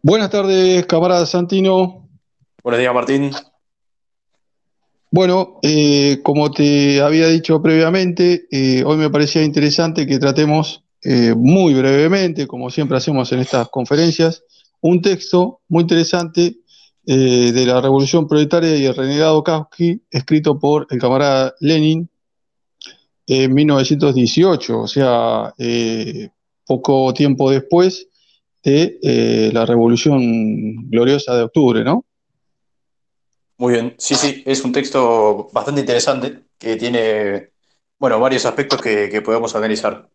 Buenas tardes, camarada Santino. Buenos días, Martín. Bueno, como te había dicho previamente, hoy me parecía interesante que tratemos muy brevemente, como siempre hacemos en estas conferencias, un texto muy interesante de la Revolución Proletaria y el renegado Kautsky, escrito por el camarada Lenin en 1918, o sea, poco tiempo después de la Revolución Gloriosa de Octubre, ¿no? Muy bien. Sí, sí, es un texto bastante interesante que tiene, bueno, varios aspectos que podemos analizar.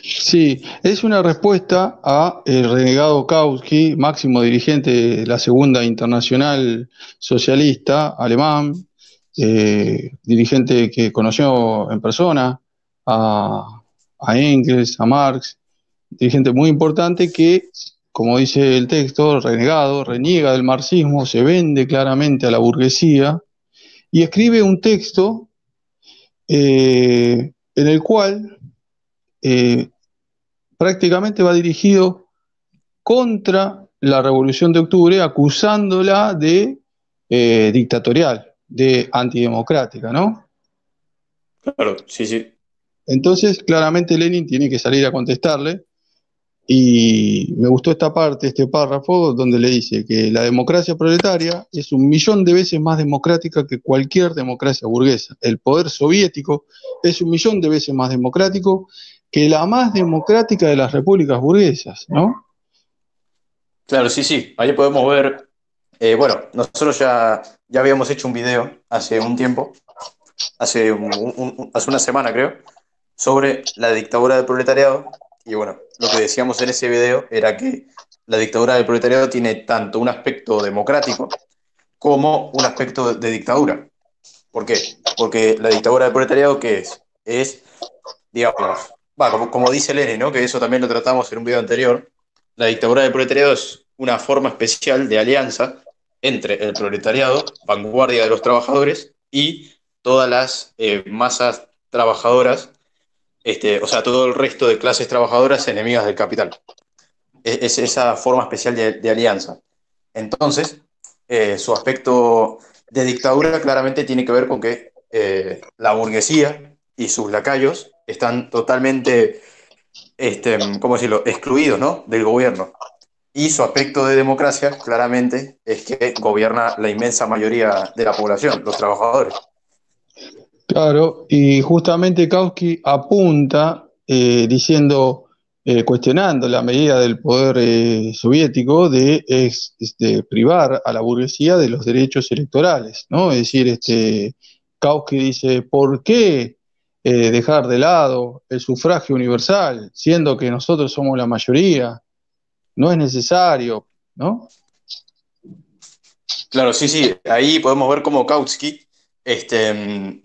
Sí, es una respuesta a el renegado Kautsky, máximo dirigente de la Segunda Internacional Socialista alemán, dirigente que conoció en persona a, a Engels, a Marx, dirigente muy importante que, como dice el texto, renegado, reniega del marxismo, se vende claramente a la burguesía y escribe un texto en el cual eh, prácticamente va dirigido contra la Revolución de Octubre, acusándola de dictatorial, de antidemocrática, ¿no? Claro, sí, sí. Entonces, claramente Lenin tiene que salir a contestarle y me gustó esta parte, este párrafo, donde le dice que la democracia proletaria es 1.000.000 de veces más democrática que cualquier democracia burguesa. El poder soviético es 1.000.000 de veces más democrático que la más democrática de las repúblicas burguesas, ¿no? Claro, sí, sí. Ahí podemos ver, bueno, nosotros ya habíamos hecho un video hace un tiempo, hace una semana creo, sobre la dictadura del proletariado. Y bueno, lo que decíamos en ese video era que la dictadura del proletariado tiene tanto un aspecto democrático como un aspecto de dictadura. ¿Por qué? Porque la dictadura del proletariado, ¿qué es? Es, digamos, como dice Lenin, ¿no? Que eso también lo tratamos en un video anterior. La dictadura del proletariado es una forma especial de alianza entre el proletariado, vanguardia de los trabajadores, y todas las masas trabajadoras, o sea, todo el resto de clases trabajadoras enemigas del capital. Es esa forma especial de alianza. Entonces, su aspecto de dictadura claramente tiene que ver con que la burguesía y sus lacayos están totalmente, ¿cómo decirlo?, excluidos, ¿no?, del gobierno. Y su aspecto de democracia claramente es que gobierna la inmensa mayoría de la población, los trabajadores. Claro, y justamente Kautsky apunta diciendo, cuestionando la medida del poder soviético de privar a la burguesía de los derechos electorales, ¿no? Es decir, Kautsky dice, ¿por qué dejar de lado el sufragio universal, siendo que nosotros somos la mayoría? No es necesario, ¿no? Claro, sí, sí, ahí podemos ver cómo Kautsky,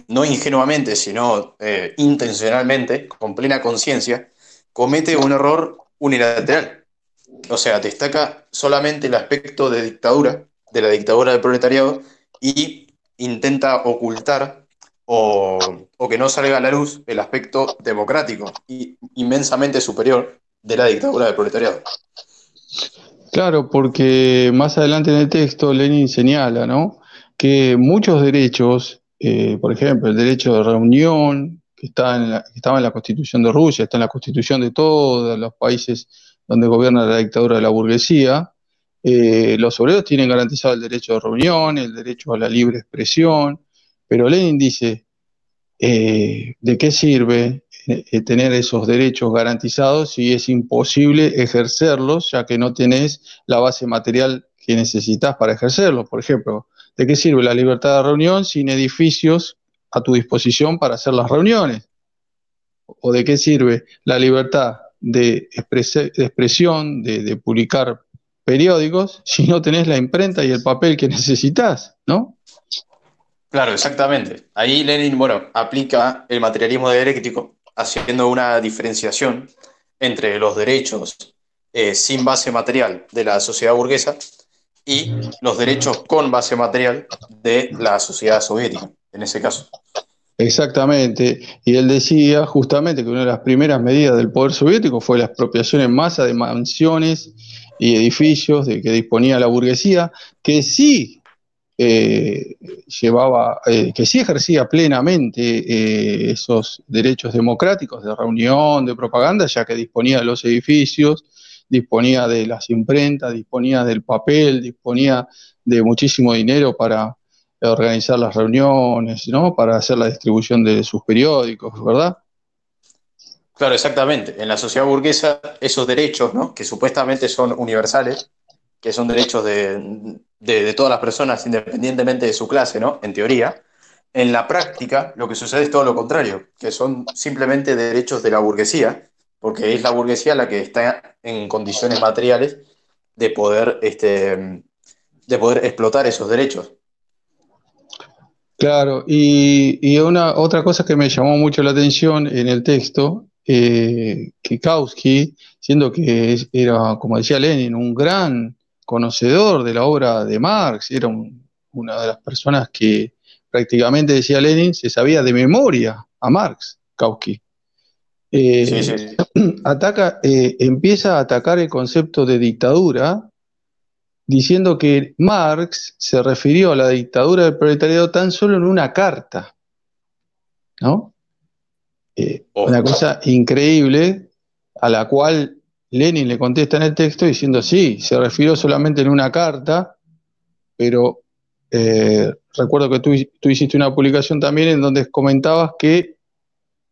no ingenuamente, sino intencionalmente, con plena conciencia, comete un error unilateral. O sea, destaca solamente el aspecto de dictadura, de la dictadura del proletariado, y intenta ocultar o que no salga a la luz el aspecto democrático y inmensamente superior de la dictadura del proletariado. Claro, porque más adelante en el texto Lenin señala, ¿no?, que muchos derechos, por ejemplo, el derecho de reunión, que estaba en la Constitución de Rusia, está en la Constitución de todos los países donde gobierna la dictadura de la burguesía, los obreros tienen garantizado el derecho de reunión, el derecho a la libre expresión, pero Lenin dice, ¿de qué sirve tener esos derechos garantizados si es imposible ejercerlos, ya que no tenés la base material que necesitas para ejercerlos? Por ejemplo, ¿de qué sirve la libertad de reunión sin edificios a tu disposición para hacer las reuniones? ¿O de qué sirve la libertad de expresión, de publicar periódicos, si no tenés la imprenta y el papel que necesitas, ¿no? Claro, exactamente. Ahí Lenin, bueno, aplica el materialismo dialéctico, haciendo una diferenciación entre los derechos sin base material de la sociedad burguesa y los derechos con base material de la sociedad soviética, en ese caso. Exactamente, y él decía justamente que una de las primeras medidas del poder soviético fue la expropiación en masa de mansiones y edificios de que disponía la burguesía, que sí que sí ejercía plenamente esos derechos democráticos de reunión, de propaganda, ya que disponía de los edificios, disponía de las imprentas, disponía del papel, disponía de muchísimo dinero para organizar las reuniones, ¿no? Para hacer la distribución de sus periódicos, ¿verdad? Claro, exactamente. En la sociedad burguesa, esos derechos, ¿no? Que supuestamente son universales, que son derechos de todas las personas independientemente de su clase, ¿no? En teoría. En la práctica, lo que sucede es todo lo contrario, que son simplemente derechos de la burguesía, porque es la burguesía la que está en condiciones materiales de poder explotar esos derechos. Claro, y otra cosa que me llamó mucho la atención en el texto, que Kautsky, siendo que era, como decía Lenin, un gran conocedor de la obra de Marx, era una de las personas que prácticamente, decía Lenin, se sabía de memoria a Marx, Kautsky. Sí, Eh, sí. empieza a atacar el concepto de dictadura diciendo que Marx se refirió a la dictadura del proletariado tan solo en una carta, ¿no? Una Oh, cosa increíble a la cual Lenin le contesta en el texto diciendo, sí, se refirió solamente en una carta, pero recuerdo que tú hiciste una publicación también en donde comentabas que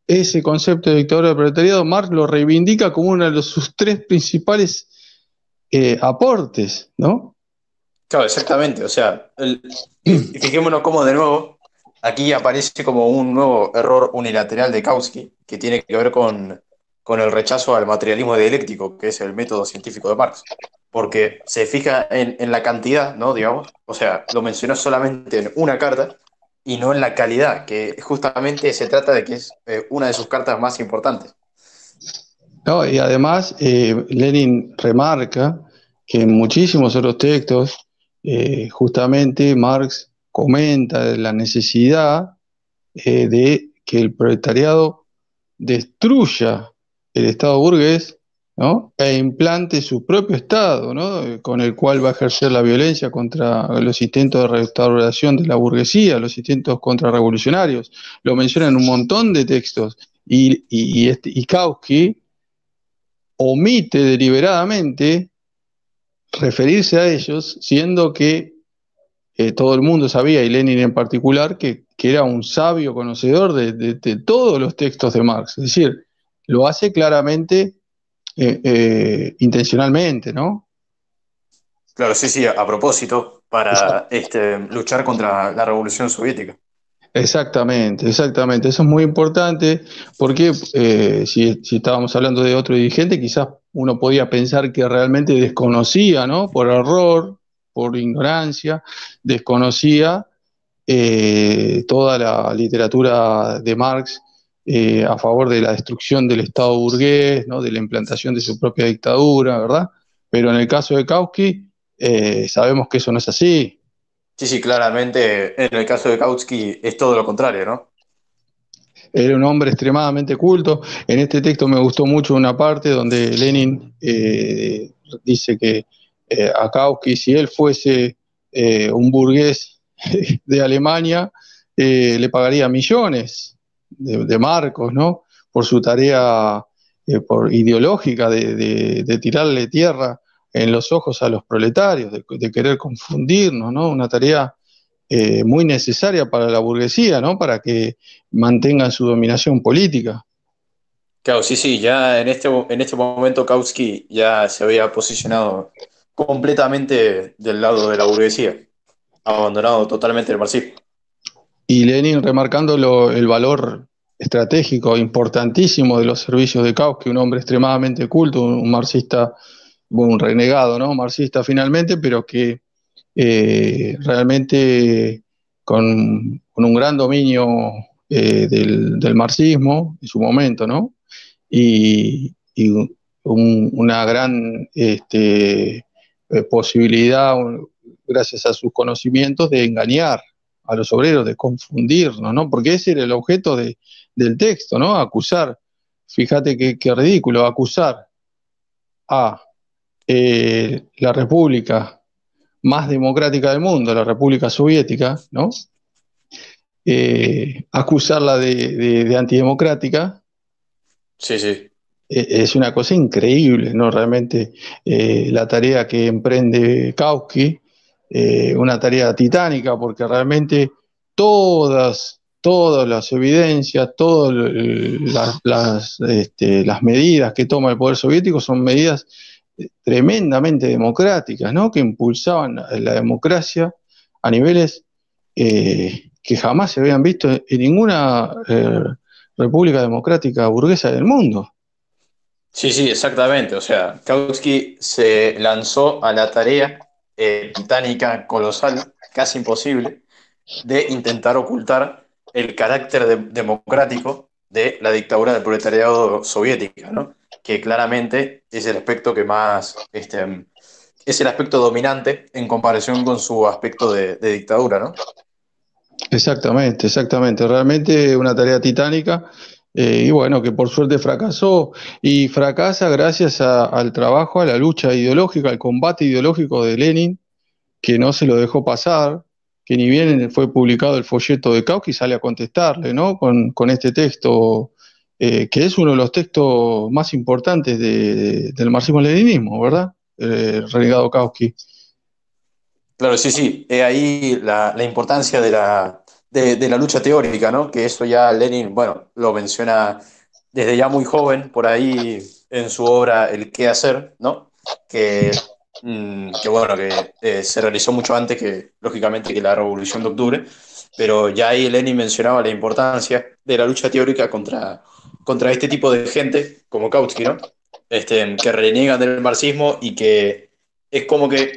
ese concepto de dictadura del proletariado, Marx lo reivindica como uno de sus tres principales aportes, ¿no? claro, exactamente. O sea, y fijémonos cómo de nuevo aquí aparece como un nuevo error unilateral de Kautsky que tiene que ver con el rechazo al materialismo dialéctico, que es el método científico de Marx. Porque se fija en la cantidad, ¿no? Digamos, o sea, lo mencionó solamente en una carta y no en la calidad, que justamente se trata de que es una de sus cartas más importantes. ¿No? Y además, Lenin remarca que en muchísimos otros textos, justamente Marx comenta la necesidad de que el proletariado destruya el Estado burgués, ¿no? E implante su propio Estado, ¿no? Con el cual va a ejercer la violencia contra los intentos de restauración de la burguesía, los intentos contrarrevolucionarios. Lo menciona en un montón de textos. Y Kautsky omite deliberadamente referirse a ellos, siendo que todo el mundo sabía, y Lenin en particular, que era un sabio conocedor de todos los textos de Marx. Es decir, lo hace claramente, intencionalmente, ¿no? Claro, sí, sí, a propósito, para luchar contra la revolución soviética. Exactamente, exactamente. Eso es muy importante porque si estábamos hablando de otro dirigente, quizás uno podía pensar que realmente desconocía, ¿no? Por error, por ignorancia, desconocía toda la literatura de Marx a favor de la destrucción del Estado burgués, ¿no? De la implantación de su propia dictadura, ¿verdad? Pero en el caso de Kautsky, sabemos que eso no es así. Sí, sí, claramente en el caso de Kautsky es todo lo contrario, ¿no? Era un hombre extremadamente culto. En este texto me gustó mucho una parte donde Lenin dice que a Kautsky, si él fuese un burgués de Alemania, le pagaría millones de marcos, ¿no? Por su tarea por ideológica de tirarle tierra en los ojos a los proletarios, de querer confundirnos, ¿no? Una tarea muy necesaria para la burguesía, ¿no? Para que mantengan su dominación política. Claro, sí, sí, ya en este momento Kautsky ya se había posicionado completamente del lado de la burguesía, abandonado totalmente el marxismo. Y Lenin remarcando el valor estratégico importantísimo de los servicios de Kautsky, un hombre extremadamente culto, un marxista, un renegado, ¿no? Marxista finalmente, pero que realmente con un gran dominio del marxismo en su momento, ¿no? Y una gran posibilidad, gracias a sus conocimientos, de engañar a los obreros, de confundirnos, ¿no? Porque ese era el objeto del texto, ¿no? Acusar, fíjate qué ridículo, acusar a la república más democrática del mundo, la República Soviética, ¿no? Acusarla de antidemocrática Sí, sí. es una cosa increíble, ¿no? Realmente la tarea que emprende Kautsky, una tarea titánica, porque realmente todas las evidencias, todas las medidas que toma el poder soviético son medidas tremendamente democráticas, ¿no? Que impulsaban la democracia a niveles que jamás se habían visto en ninguna república democrática burguesa del mundo. Sí, sí, exactamente. O sea, Kautsky se lanzó a la tarea titánica, colosal, casi imposible, de intentar ocultar el carácter democrático de la dictadura del proletariado soviética, ¿no? Que claramente es el aspecto que más, es el aspecto dominante en comparación con su aspecto de dictadura, ¿no? Exactamente, exactamente. Realmente una tarea titánica y bueno, que por suerte fracasó y fracasa gracias al trabajo, a la lucha ideológica, al combate ideológico de Lenin, que no se lo dejó pasar, que ni bien fue publicado el folleto de Kautsky, sale a contestarle, ¿no? Con este texto, que es uno de los textos más importantes del marxismo-leninismo, ¿verdad? Renegado Kautsky. Claro, sí, sí. Ahí la importancia de la lucha teórica, ¿no? Que eso ya Lenin, bueno, lo menciona desde ya muy joven, por ahí en su obra El qué hacer, ¿no? Que bueno, que se realizó mucho antes que, lógicamente, que la Revolución de Octubre, pero ya ahí Lenin mencionaba la importancia de la lucha teórica contra este tipo de gente, como Kautsky, ¿no? Que reniegan del marxismo y que es como que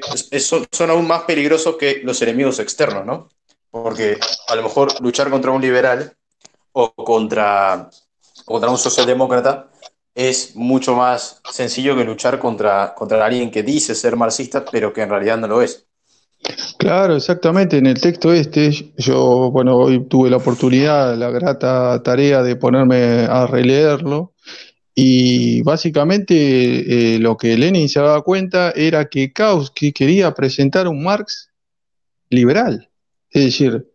son aún más peligrosos que los enemigos externos, ¿no? Porque a lo mejor luchar contra un liberal o contra un socialdemócrata es mucho más sencillo que luchar contra alguien que dice ser marxista, pero que en realidad no lo es. Claro, exactamente. En el texto yo, bueno, hoy tuve la oportunidad, la grata tarea de ponerme a releerlo y básicamente lo que Lenin se daba cuenta era que Kautsky quería presentar un Marx liberal, es decir,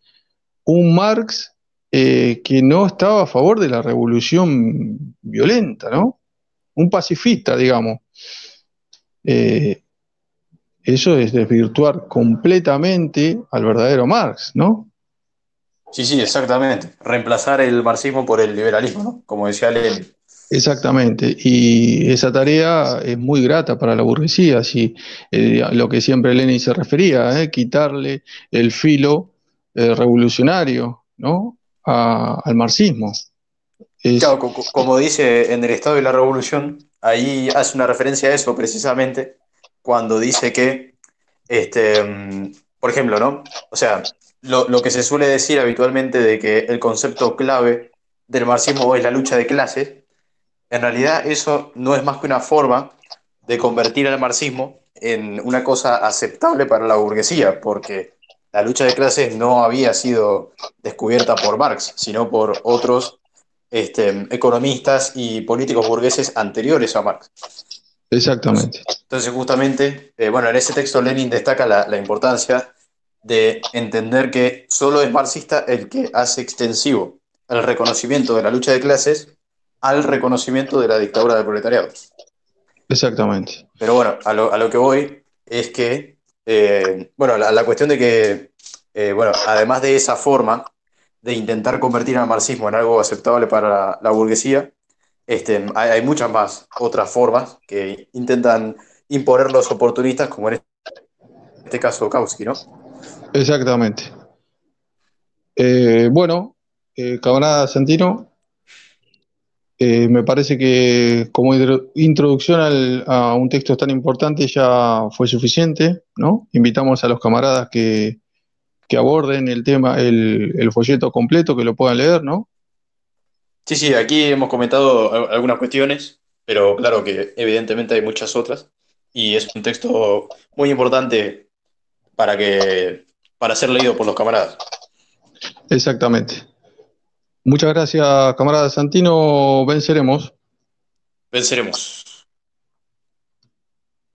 un Marx que no estaba a favor de la revolución violenta, ¿no? Un pacifista, digamos. Eh, Eso es desvirtuar completamente al verdadero Marx, ¿no? Sí, sí, exactamente. Reemplazar el marxismo por el liberalismo, ¿no? Como decía Lenin. Exactamente, y esa tarea es muy grata para la burguesía, si, lo que siempre Lenin se refería, quitarle el filo revolucionario, ¿no? Al marxismo. Es Claro, como dice en el Estado de la Revolución, ahí hace una referencia a eso precisamente, cuando dice que, por ejemplo, ¿no? O sea, lo que se suele decir habitualmente de que el concepto clave del marxismo es la lucha de clases, en realidad eso no es más que una forma de convertir al marxismo en una cosa aceptable para la burguesía, porque la lucha de clases no había sido descubierta por Marx, sino por otros economistas y políticos burgueses anteriores a Marx. Entonces, exactamente, entonces justamente, bueno, en ese texto Lenin destaca la importancia de entender que solo es marxista el que hace extensivo el reconocimiento de la lucha de clases al reconocimiento de la dictadura del proletariado. exactamente. Pero bueno, a lo que voy es que, bueno, la cuestión de que, bueno, además de esa forma de intentar convertir al marxismo en algo aceptable para la burguesía, hay muchas más otras formas que intentan imponer los oportunistas, como en este caso Kautsky, ¿no? Exactamente. Bueno, camarada Santino, me parece que como introducción a un texto tan importante ya fue suficiente, ¿no? Invitamos a los camaradas que aborden el tema, el folleto completo, que lo puedan leer, ¿no? Sí, sí, aquí hemos comentado algunas cuestiones, pero claro que evidentemente hay muchas otras, y es un texto muy importante para ser leído por los camaradas. Exactamente. Muchas gracias, camarada Santino. Venceremos. Venceremos.